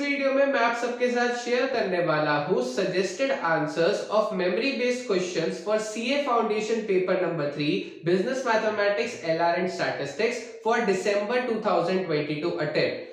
Video में मैं आप सबके साथ शेयर करने वाला हूँ suggested answers of memory based questions for CA foundation paper number 3 business mathematics LR and statistics for December 2022 attempt.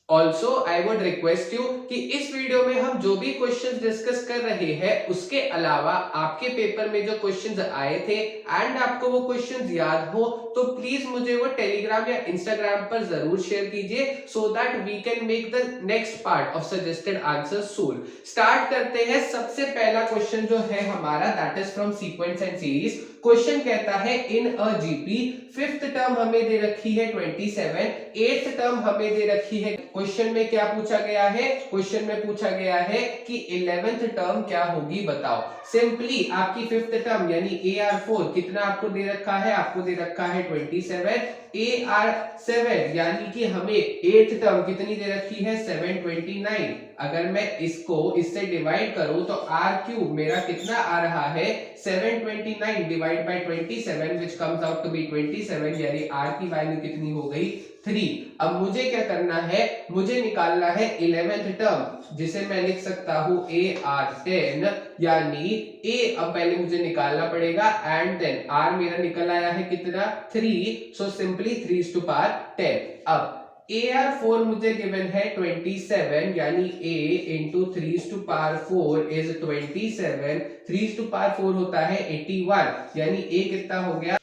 Also I would request you कि इस वीडियो में हम जो भी क्वेश्चंस डिस्कस कर रहे हैं उसके अलावा आपके पेपर में जो क्वेश्चंस आए थे एंड आपको वो क्वेश्चंस याद हो तो प्लीज मुझे वो टेलीग्राम या इंस्टाग्राम पर जरूर शेयर कीजिए so that we can make the next part of suggested answers soon. Start करते हैं। सबसे पहला क्वेश्चन जो है हमारा that is from sequence and series. Question कहता है in a GP fifth term हमें दे रखी है 27, एट्थ टर्म हमें दे रखी है। क्वेश्चन में क्या पूछा गया है? क्वेश्चन में पूछा गया है कि 11th टर्म क्या होगी बताओ। सिंपली आपकी फिफ्थ टर्म यानी AR4 कितना आपको दे रखा है? आपको दे रखा है 27। AR7 यानी कि हमें एट्थ टर्म कितनी दे रखी है? 729। अगर मैं इसको इससे डिवाइड करूं तो R क्यूब मेरा कितना आ रहा है? 729 divide by 27 which comes out to be 27 यानी R की वैल्यू कितनी हो गई? 3। अब मुझे क्या करना है? मुझे निकालना है 11th टर्म जिसे मैं लिख सकता हूं AR10 यानी A अब पहले मुझे निकालना पड़ेगा एंड देन R मेरा निकल आया है कितना? 3। So simply 3 is to power 10। अब AR4 मुझे गिवन है 27 यानी A into 3 is to power 4 is 27। 3 is to power 4 होता है 81 यानी A कितना हो गया?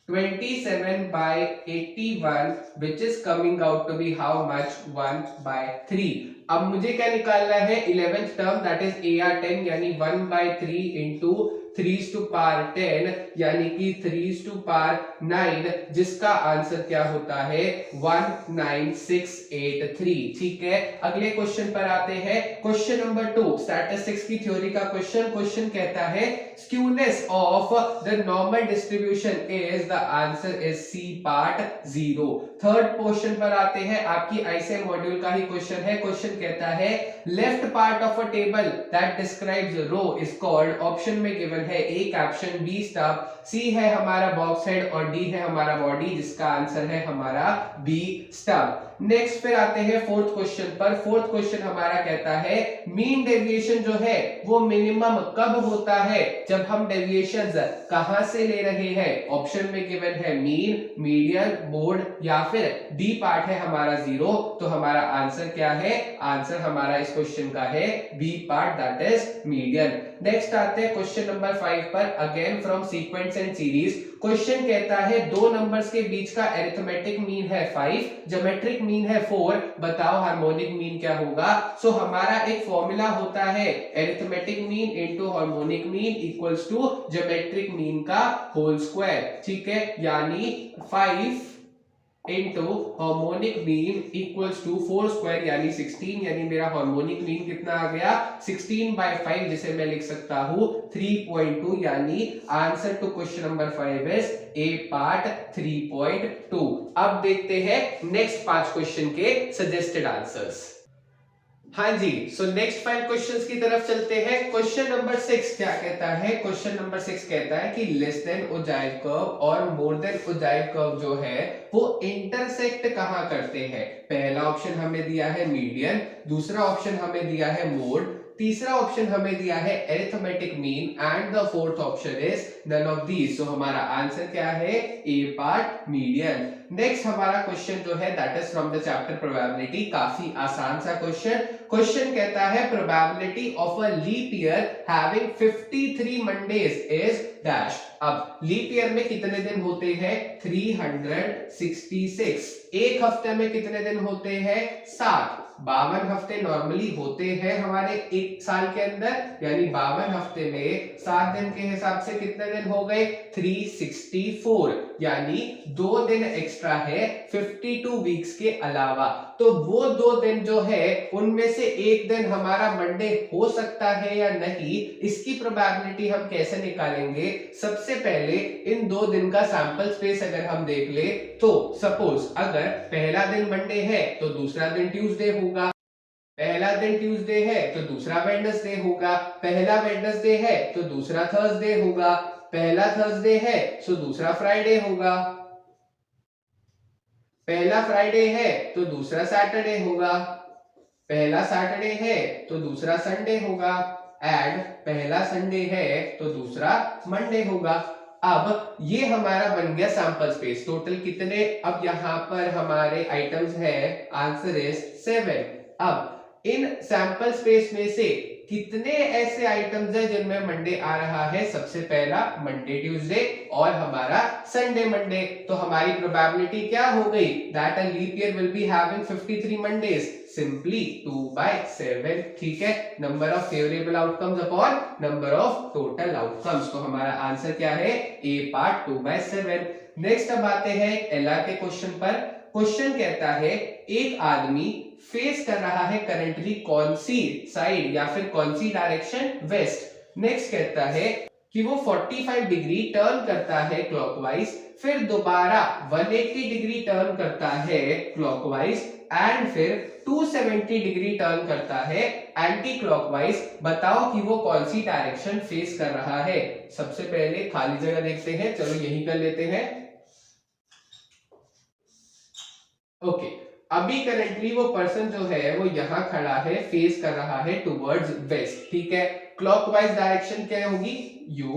27 by 81 which is coming out to be how much? 1 by 3। अब मुझे क्या निकालना है? 11th term that is AR10 यानी 1 by 3 into 3 is to power 10 यानी कि 3 is to power 9 जिसका आंसर क्या होता है? 19683। ठीक है, अगले क्वेश्चन पर आते हैं। क्वेश्चन नंबर 2 स्टैटिस्टिक्स की थ्योरी का क्वेश्चन। क्वेश्चन कहता है skewness of the normal distribution is the answer is C part 0। Third question पर आते हैं। आपकी आईसीएम मॉड्यूल का ही क्वेश्चन है। क्वेश्चन कहता है left part of a table that describes row is called. Option में गिवन है A caption, B stuff, C है हमारा बॉक्स हेड और डी है हमारा बॉडी जिसका आंसर है हमारा बी स्टफ। नेक्स्ट फिर आते हैं फोर्थ क्वेश्चन पर। फोर्थ क्वेश्चन हमारा कहता है मीन डेविएशन जो है वो मिनिमम कब होता है? जब हम डेविएशंस कहां से ले रहे हैं? ऑप्शन में गिवन है मीन, मीडियन, मोड या फिर डी पार्ट है हमारा 0। तो हमारा आंसर क्या है? आंसर हमारा इस क्वेश्चन का है B part that is median. Next आते हैं क्वेश्चन नंबर 5 पर। Again from sequence and series. Question कहता है दो नंबर्स के बीच का अरिथमेटिक मीन है 5, ज्योमेट्रिक मीन है 4, बताओ हार्मोनिक मीन क्या होगा? सो हमारा एक फॉर्मूला होता है arithmetic mean into harmonic mean equals to geometric mean का होल स्क्वायर। ठीक है, यानी 5 into harmonic mean equals to 4 square यानी 16 यानी मेरा हार्मोनिक मीन कितना आ गया? 16 by 5 जिसे मैं लिख सकता हूं 3.2 यानी answer to question number 5 is A part 3.2। अब देखते हैं नेक्स्ट 5 क्वेश्चन के सजेस्टेड आंसर्स। हाँ जी, सो नेक्स्ट 5 क्वेश्चंस की तरफ चलते हैं। क्वेश्चन नंबर 6 क्या कहता है? क्वेश्चन नंबर 6 कहता है कि लेस देन ओजाइव कर्व और मोर देन ओजाइव कर्व जो है वो इंटरसेक्ट कहां करते हैं? पहला ऑप्शन हमें दिया है मीडियन, दूसरा ऑप्शन हमें दिया है मोड, तीसरा ऑप्शन हमें दिया है arithmetic mean and the fourth option is none of these. So हमारा आंसर क्या है? A part median. नेक्स्ट हमारा क्वेश्चन जो है that is from the chapter probability. काफी आसान सा क्वेश्चन। क्वेश्चन कहता है probability of a leap year having 53 Mondays is dash. अब लीप ईयर में कितने दिन होते हैं? 366। एक हफ्ते में कितने दिन होते हैं? 7। 52 हफ्ते नॉर्मली होते हैं हमारे एक साल के अंदर, यानी 52 हफ्ते में 7 दिन के हिसाब से कितने दिन हो गए? 364 यानी 2 दिन एक्स्ट्रा है 52 वीक्स के अलावा। तो वो 2 दिन जो है उनमें से एक दिन हमारा मंडे हो सकता है या नहीं, इसकी प्रोबेबिलिटी हम कैसे निकालेंगे? सबसे पहले इन 2 दिन का सैंपल स्पेस अगर हम देख ले तो सपोज अगर पहला दिन मंडे है तो दूसरा दिन ट्यूसडे होगा, पहला दिन ट्यूसडे है तो दूसरा वेडनेसडे होगा, पहला वेडनेसडे है तो दूसरा थर्सडे होगा, पहला थर्सडे है तो दूसरा फ्राइडे होगा, पहला फ्राइडे है तो दूसरा सैटरडे होगा, पहला सैटरडे है तो दूसरा संडे होगा, एंड पहला संडे है तो दूसरा मंडे होगा। अब ये हमारा बन गया सैंपल स्पेस। टोटल कितने अब यहाँ पर हमारे आइटम्स है, आंसर इज 7। अब इन सैंपल स्पेस में से कितने ऐसे आइटम्स हैं जिनमें मंडे आ रहा है? सबसे पहला मंडे ट्यूसडे और हमारा संडे मंडे। तो हमारी प्रोबेबिलिटी क्या हो गई? That a leap year will be having 53 Mondays, simply 2/7। ठीक है, number of favourable outcomes upon number of total outcomes. तो हमारा आंसर क्या है? A part 2/7। नेक्स्ट अब आते हैं एलआर के क्वेश्चन पर। क्वेश्चन कहता है एक आदमी फेस कर रहा है करंटली कौन सी साइड या फिर कौन सी डायरेक्शन? वेस्ट। नेक्स्ट कहता है कि वो 45 डिग्री टर्न करता है क्लॉकवाइज, फिर दोबारा 180 डिग्री टर्न करता है क्लॉकवाइज, एंड फिर 270 डिग्री टर्न करता है एंटी क्लॉकवाइज। बताओ कि वो कौन सी डायरेक्शन फेस कर रहा है? सबसे पहले खाली जगह देखते हैं, चलो यही कर लेते हैं। ओके, अभी करेंटली वो पर्सन जो है वो यहां खड़ा है, फेस कर रहा है टुवर्ड्स वेस्ट। ठीक है, क्लॉकवाइज डायरेक्शन क्या होगी? यू,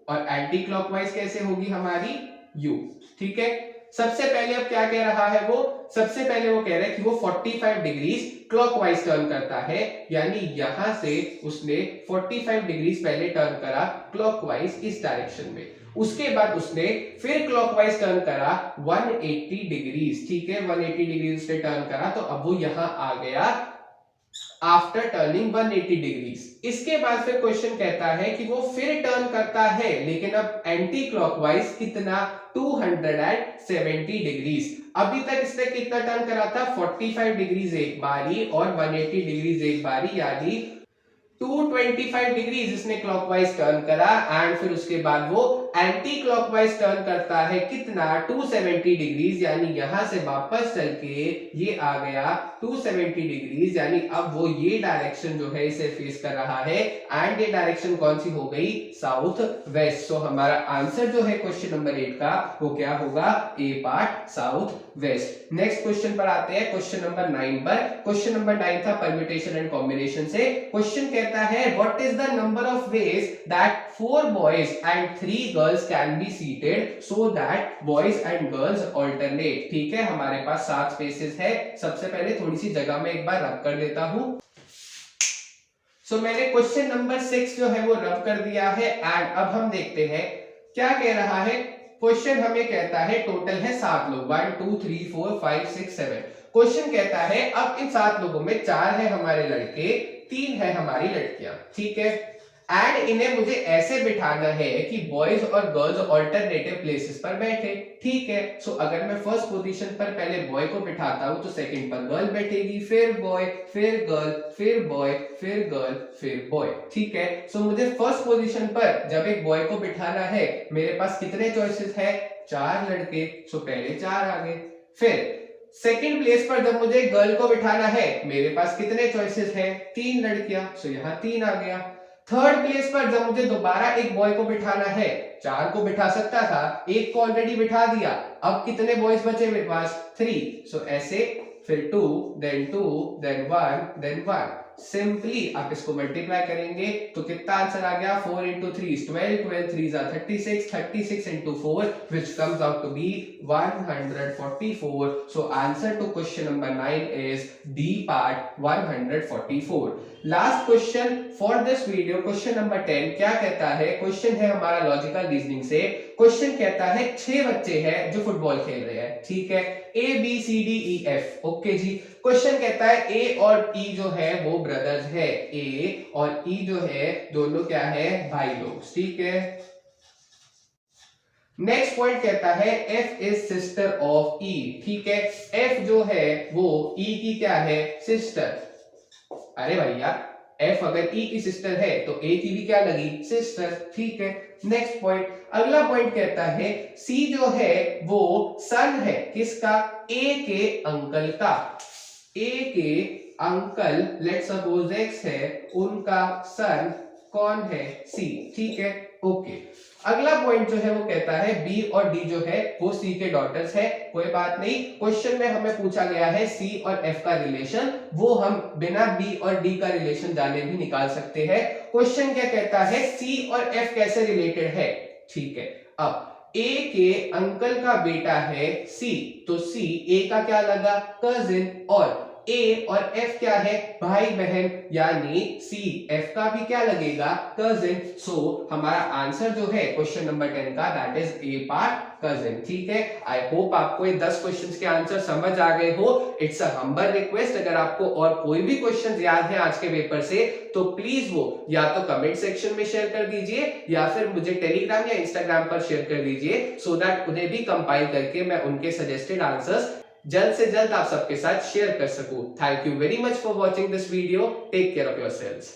और एंटी क्लॉकवाइज कैसे होगी हमारी? यू। ठीक है, सबसे पहले अब क्या कह रहा है वो? सबसे पहले वो कह रहा है कि वो 45 डिग्रीज क्लॉकवाइज टर्न करता है, यानी यहां से उसने 45 डिग्रीज पहले टर्न करा क्लॉकवाइज इस डायरेक्शन में। उसके बाद उसने फिर क्लॉकवाइज टर्न करा 180 डिग्रीज। ठीक है, 180 डिग्रीज उसने टर्न करा, तो अब वो यहां आ गया आफ्टर टर्निंग 180 डिग्रीज। इसके बाद फिर क्वेश्चन कहता है कि वो फिर टर्न करता है, लेकिन अब एंटी क्लॉकवाइज कितना? 270 डिग्रीज। अभी तक इसने कितना टर्न करा था? 45 डिग्रीज एक बारी और 180 डिग्रीज एक बारी, यानी 225 डिग्रीज इसने क्लॉकवाइज टर्न करा, एंड फिर उसके बाद वो एंटी क्लॉकवाइज टर्न करता है कितना? 270 डिग्रीज, यानी यहां से वापस चल के ये आ गया 270 डिग्रीज, यानी अब वो ये डायरेक्शन जो है इसे फेस कर रहा है, एंड ये डायरेक्शन कौन सी हो गई? South west. सो हमारा आंसर जो है क्वेश्चन नंबर 8 का वो क्या होगा? A part south west. Next question पर आते हैं, क्वेश्चन नंबर 9 पर। क्वेश्चन नंबर 9 था परम्यूटेशन एंड कॉम्बिनेशन से। क्वेश्चन कहता है what is the number of ways that 4 boys and 3 girls can be seated so that boys and girls alternate. ठीक है, हमारे पास 7 स्पेसेस है। सबसे पहले थोड़ी सी जगह में एक बार रब कर देता हूं। मैंने क्वेश्चन नंबर 6 जो है वो रब कर दिया है, एंड अब हम देखते हैं क्या कह रहा है। क्वेश्चन हमें कहता है टोटल है 7 लोग, 1 2 3 4 5 6 7। क्वेश्चन कहता है अब इन 7 लोगों में 4 है हमारे लड़के, 3 है हमारी लड़कियां। ठीक है, एंड इन्हें मुझे ऐसे बिठाना है कि बॉयज और गर्ल्स ऑल्टरनेटिव प्लेसेस पर बैठे। ठीक है, सो अगर मैं फर्स्ट पोजीशन पर पहले बॉय को बिठाता हूं तो सेकंड पर गर्ल बैठेगी, फिर बॉय, फिर गर्ल, फिर बॉय, फिर गर्ल, फिर बॉय। ठीक है, सो मुझे फर्स्ट पोजीशन पर जब एक बॉय को बिठाना है, मेरे पास कितने चॉइसेस है? 4 लड़के, सो पहले 4 आ गए। फिर सेकंड प्लेस पर जब मुझे गर्ल को बिठाना है, मेरे पास कितने चॉइसेस है? 3 लड़कियां, सो यहाँ 3 आ गया। थर्ड प्लेस पर जब मुझे दोबारा एक बॉय को बिठाना है, 4 को बिठा सकता था, एक को ऑलरेडी बिठा दिया, अब कितने बॉयज बचे मेरे पास? 3। सो ऐसे फिर 2 then 1 then 1। सिंपली आप इसको मल्टीप्लाई करेंगे तो कितना आंसर आ गया? 4 into 3 is 12, 12 3s are 36, 36 into 4 which comes out to be 144. So answer to question number 9 is D part 144. Last question for this video, question number 10 क्या कहता है? क्वेश्चन है हमारा लॉजिकल रीजनिंग से। क्वेश्चन कहता है 6 बच्चे हैं जो फुटबॉल खेल रहे हैं। ठीक है, A B C D E F। Okay जी, क्वेश्चन कहता है A और E जो है वो ब्रदर्स है, A और E जो है दोनों क्या है? भाई लोग। ठीक है, नेक्स्ट पॉइंट कहता है F is sister of E। ठीक है, F जो है वो E की क्या है? सिस्टर। अरे भैया, F अगर E की सिस्टर है तो A की भी क्या लगी? सिस्टर। ठीक है, नेक्स्ट पॉइंट, अगला पॉइंट कहता है C जो है वो सन है किसका? A के अंकल का। A के अंकल लेट्स सपोज X है, उनका सन कौन है? सी। ठीक है, ओके। अगला पॉइंट जो है वो कहता है बी और डी जो है वो सी के डॉटर्स है। कोई बात नहीं, क्वेश्चन में हमें पूछा गया है सी और एफ का रिलेशन, वो हम बिना बी और डी का रिलेशन जाने भी निकाल सकते हैं। क्वेश्चन क्या कहता है, सी और एफ कैसे रिलेटेड है? ठीक है, अब ए के अंकल का बेटा है सी, तो सी ए का क्या लगा? कजिन, और ए और एफ क्या है? भाई बहन, यानी सी एफ का भी क्या लगेगा? कजिन। सो हमारा आंसर जो है क्वेश्चन नंबर 10 का, that is A part, cousin. ठीक है, आई होप आपको ये 10 क्वेश्चंस के आंसर समझ आ गए हो। इट्स अ हम्बल रिक्वेस्ट, अगर आपको और कोई भी क्वेश्चंस याद है आज के पेपर से तो प्लीज वो या तो कमेंट सेक्शन में शेयर कर दीजिए या फिर मुझे टेलीग्राम या इंस्टाग्राम पर शेयर कर दीजिए, सो दैट उन्हें भी कंपाइल करके मैं उनके सजेस्टेड आंसर्स जल्द से जल्द आप सबके साथ शेयर कर सकूं। Thank you very much for watching this video. Take care of yourselves.